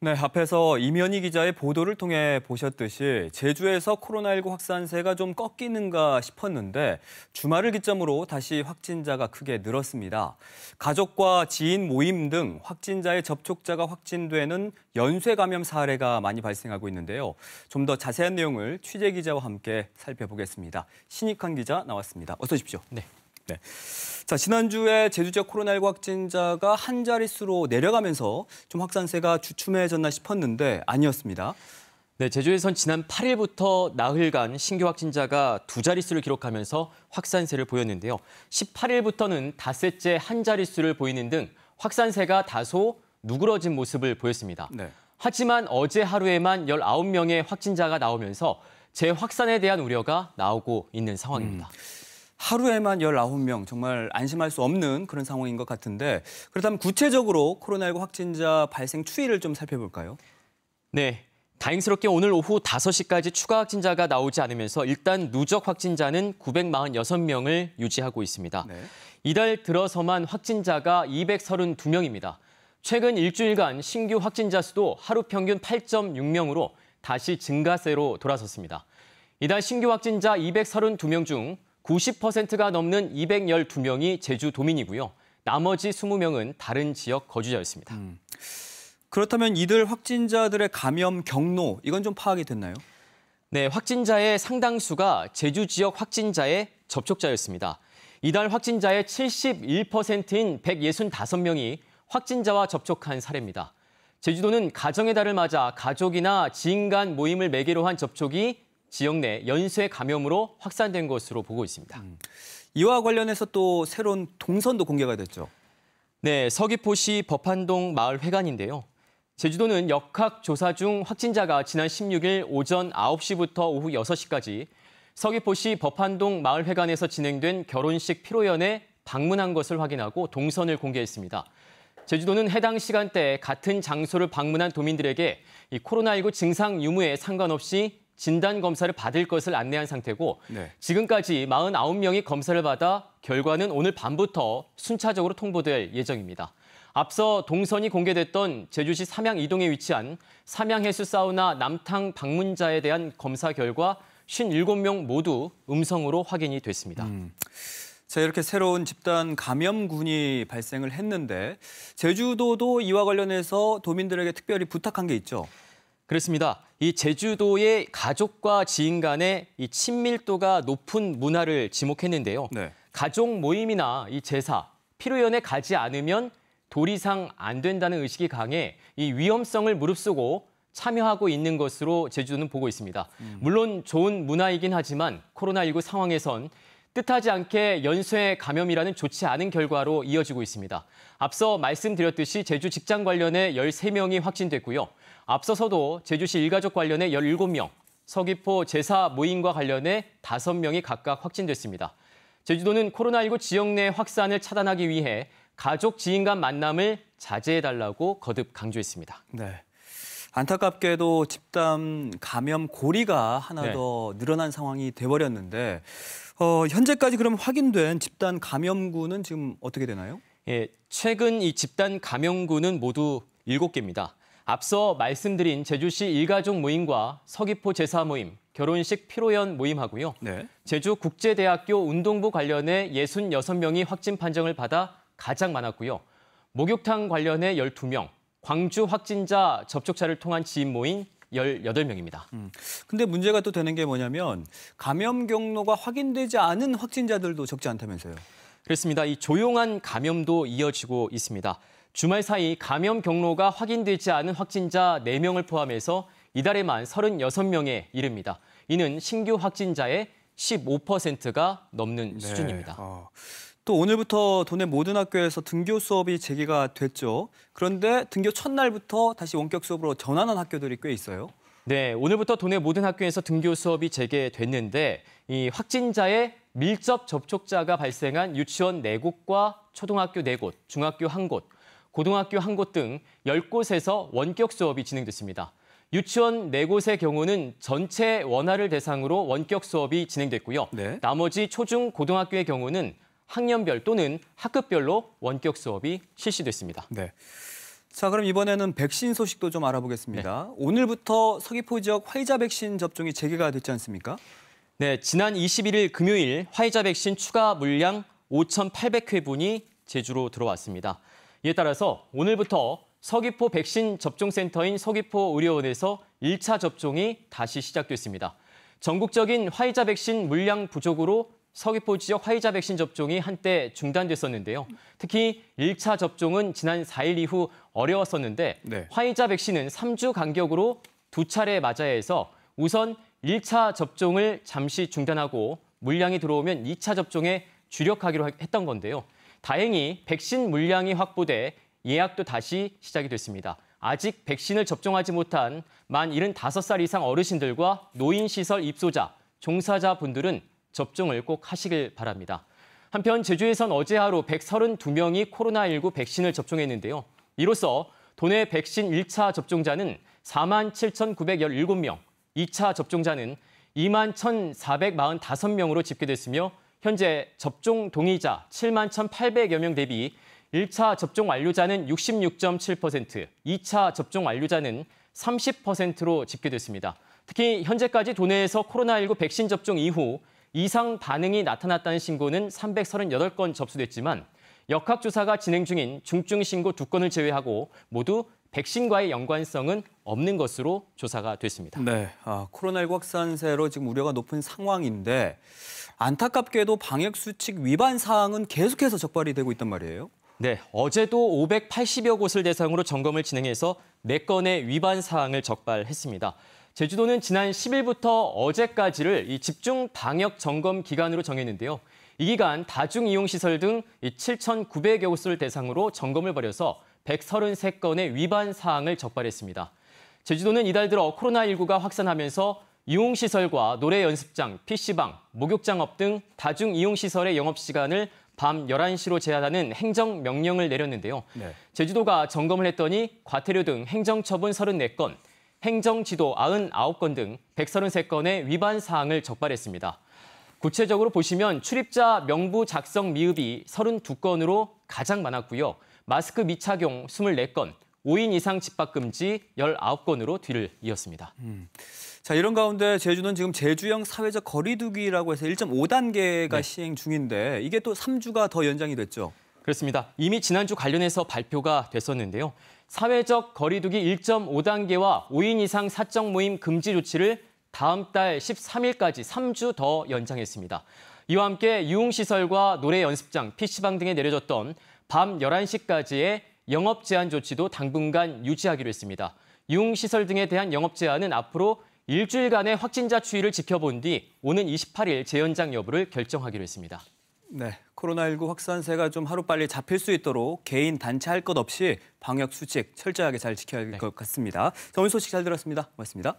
네, 앞에서 이면희 기자의 보도를 통해 보셨듯이 제주에서 코로나19 확산세가 좀 꺾이는가 싶었는데 주말을 기점으로 다시 확진자가 크게 늘었습니다. 가족과 지인 모임 등 확진자의 접촉자가 확진되는 연쇄 감염 사례가 많이 발생하고 있는데요. 좀 더 자세한 내용을 취재 기자와 함께 살펴보겠습니다. 신익환 기자 나왔습니다. 어서 오십시오. 네. 자, 지난주에 제주 지역 코로나19 확진자가 한 자릿수로 내려가면서 좀 확산세가 주춤해졌나 싶었는데 아니었습니다. 네, 제주에선 지난 8일부터 나흘간 신규 확진자가 두 자릿수를 기록하면서 확산세를 보였는데요. 18일부터는 닷새째 한 자릿수를 보이는 등 확산세가 다소 누그러진 모습을 보였습니다. 네. 하지만 어제 하루에만 19명의 확진자가 나오면서 재확산에 대한 우려가 나오고 있는 상황입니다. 하루에만 19명, 정말 안심할 수 없는 그런 상황인 것 같은데 그렇다면 구체적으로 코로나19 확진자 발생 추이를 좀 살펴볼까요? 네, 다행스럽게 오늘 오후 5시까지 추가 확진자가 나오지 않으면서 일단 누적 확진자는 946명을 유지하고 있습니다. 네. 이달 들어서만 확진자가 232명입니다. 최근 일주일간 신규 확진자 수도 하루 평균 8.6명으로 다시 증가세로 돌아섰습니다. 이달 신규 확진자 232명 중 90%가 넘는 212명이 제주도민이고요. 나머지 20명은 다른 지역 거주자였습니다. 그렇다면 이들 확진자들의 감염 경로, 이건 좀 파악이 됐나요? 네, 확진자의 상당수가 제주 지역 확진자의 접촉자였습니다. 이달 확진자의 71%인 165명이 확진자와 접촉한 사례입니다. 제주도는 가정의 달을 맞아 가족이나 지인 간 모임을 매개로 한 접촉이 지역 내 연쇄 감염으로 확산된 것으로 보고 있습니다. 이와 관련해서 또 새로운 동선도 공개가 됐죠. 네, 서귀포시 법한동 마을 회관인데요. 제주도는 역학 조사 중 확진자가 지난 16일 오전 9시부터 오후 6시까지 서귀포시 법한동 마을 회관에서 진행된 결혼식 피로연에 방문한 것을 확인하고 동선을 공개했습니다. 제주도는 해당 시간대에 같은 장소를 방문한 도민들에게 이 코로나19 증상 유무에 상관없이 진단검사를 받을 것을 안내한 상태고 네. 지금까지 49명이 검사를 받아 결과는 오늘 밤부터 순차적으로 통보될 예정입니다. 앞서 동선이 공개됐던 제주시 삼양 이동에 위치한 삼양해수사우나 남탕 방문자에 대한 검사 결과 57명 모두 음성으로 확인이 됐습니다. 자, 이렇게 새로운 집단 감염군이 발생을 했는데 제주도도 이와 관련해서 도민들에게 특별히 부탁한 게 있죠. 그렇습니다. 이 제주도의 가족과 지인 간의 이 친밀도가 높은 문화를 지목했는데요. 네. 가족 모임이나 이 제사, 피로연에 가지 않으면 도리상 안 된다는 의식이 강해 이 위험성을 무릅쓰고 참여하고 있는 것으로 제주도는 보고 있습니다. 물론 좋은 문화이긴 하지만 코로나19 상황에선 뜻하지 않게 연쇄 감염이라는 좋지 않은 결과로 이어지고 있습니다. 앞서 말씀드렸듯이 제주 직장 관련해 13명이 확진됐고요. 앞서서도 제주시 일가족 관련해 17명, 서귀포 제사 모임과 관련해 5명이 각각 확진됐습니다. 제주도는 코로나19 지역 내 확산을 차단하기 위해 가족, 지인 간 만남을 자제해달라고 거듭 강조했습니다. 네. 안타깝게도 집단 감염 고리가 하나 네. 더 늘어난 상황이 돼버렸는데 현재까지 그럼 확인된 집단 감염군은 지금 어떻게 되나요? 예, 최근 이 집단 감염군은 모두 7개입니다. 앞서 말씀드린 제주시 일가족 모임과 서귀포 제사 모임, 결혼식 피로연 모임하고요. 네. 제주국제대학교 운동부 관련해 66명이 확진 판정을 받아 가장 많았고요. 목욕탕 관련해 12명, 광주 확진자 접촉자를 통한 지인 모임 18명입니다. 근데 문제가 또 되는 게 뭐냐면 감염 경로가 확인되지 않은 확진자들도 적지 않다면서요. 그렇습니다. 이 조용한 감염도 이어지고 있습니다. 주말 사이 감염 경로가 확인되지 않은 확진자 4명을 포함해서 이달에만 36명에 이릅니다. 이는 신규 확진자의 15%가 넘는 수준입니다. 또 오늘부터 도내 모든 학교에서 등교 수업이 재개가 됐죠. 그런데 등교 첫날부터 다시 원격 수업으로 전환한 학교들이 꽤 있어요. 네, 오늘부터 도내 모든 학교에서 등교 수업이 재개됐는데 이 확진자의 밀접 접촉자가 발생한 유치원 4곳과 초등학교 4곳, 중학교 1곳, 고등학교 1곳 등 10곳에서 원격 수업이 진행됐습니다. 유치원 4곳의 경우는 전체 원활을 대상으로 원격 수업이 진행됐고요. 네. 나머지 초중 고등학교의 경우는 학년별 또는 학급별로 원격 수업이 실시됐습니다. 네. 자, 그럼 이번에는 백신 소식도 좀 알아보겠습니다. 오늘부터 서귀포 지역 화이자 백신 접종이 재개가 됐지 않습니까? 네, 지난 21일 금요일 화이자 백신 추가 물량 5,800회분이 제주로 들어왔습니다. 이에 따라서 오늘부터 서귀포 백신 접종센터인 서귀포의료원에서 1차 접종이 다시 시작됐습니다. 전국적인 화이자 백신 물량 부족으로 서귀포 지역 화이자 백신 접종이 한때 중단됐었는데요. 특히 1차 접종은 지난 4일 이후 어려웠었는데 화이자 백신은 3주 간격으로 2차례 맞아야 해서 우선 1차 접종을 잠시 중단하고 물량이 들어오면 2차 접종에 주력하기로 했던 건데요. 다행히 백신 물량이 확보돼 예약도 다시 시작이 됐습니다. 아직 백신을 접종하지 못한 만 75살 이상 어르신들과 노인시설 입소자, 종사자분들은 접종을 꼭 하시길 바랍니다. 한편 제주에선 어제 하루 132명이 코로나19 백신을 접종했는데요. 이로써 도내 백신 1차 접종자는 47,917명, 2차 접종자는 21,445명으로 집계됐으며 현재 접종 동의자 71,800여 명 대비 1차 접종 완료자는 66.7%, 2차 접종 완료자는 30%로 집계됐습니다. 특히 현재까지 도내에서 코로나19 백신 접종 이후 이상 반응이 나타났다는 신고는 338건 접수됐지만 역학조사가 진행 중인 중증 신고 2건을 제외하고 모두 백신과의 연관성은 없는 것으로 조사가 됐습니다. 네, 코로나19 확산세로 지금 우려가 높은 상황인데 안타깝게도 방역수칙 위반 사항은 계속해서 적발이 되고 있단 말이에요. 네, 어제도 580여 곳을 대상으로 점검을 진행해서 4건의 위반 사항을 적발했습니다. 제주도는 지난 10일부터 어제까지를 이 집중 방역 점검 기간으로 정했는데요. 이 기간 다중이용시설 등 7,900여 곳을 대상으로 점검을 벌여서 133건의 위반 사항을 적발했습니다. 제주도는 이달 들어 코로나19가 확산하면서 이용시설과 노래 연습장, PC방, 목욕장업 등 다중이용시설의 영업시간을 밤 11시로 제한하는 행정명령을 내렸는데요. 제주도가 점검을 했더니 과태료 등 행정처분 34건, 행정지도 99건 등 133건의 위반 사항을 적발했습니다. 구체적으로 보시면 출입자 명부 작성 미흡이 32건으로 가장 많았고요. 마스크 미착용 24건, 5인 이상 집합 금지 19건으로 뒤를 이었습니다. 자, 이런 가운데 제주는 지금 제주형 사회적 거리두기라고 해서 1.5단계가 시행 중인데 이게 또 3주가 더 연장이 됐죠. 그렇습니다. 이미 지난주 관련해서 발표가 됐었는데요. 사회적 거리두기 1.5단계와 5인 이상 사적 모임 금지 조치를 다음 달 13일까지 3주 더 연장했습니다. 이와 함께 유흥시설과 노래 연습장, PC방 등에 내려졌던 밤 11시까지의 영업 제한 조치도 당분간 유지하기로 했습니다. 유흥시설 등에 대한 영업 제한은 앞으로 일주일간의 확진자 추이를 지켜본 뒤 오는 28일 재연장 여부를 결정하기로 했습니다. 네, 코로나19 확산세가 좀 하루빨리 잡힐 수 있도록 개인, 단체 할 것 없이 방역 수칙 철저하게 잘 지켜야 할 것 같습니다. 자, 오늘 소식 잘 들었습니다. 고맙습니다.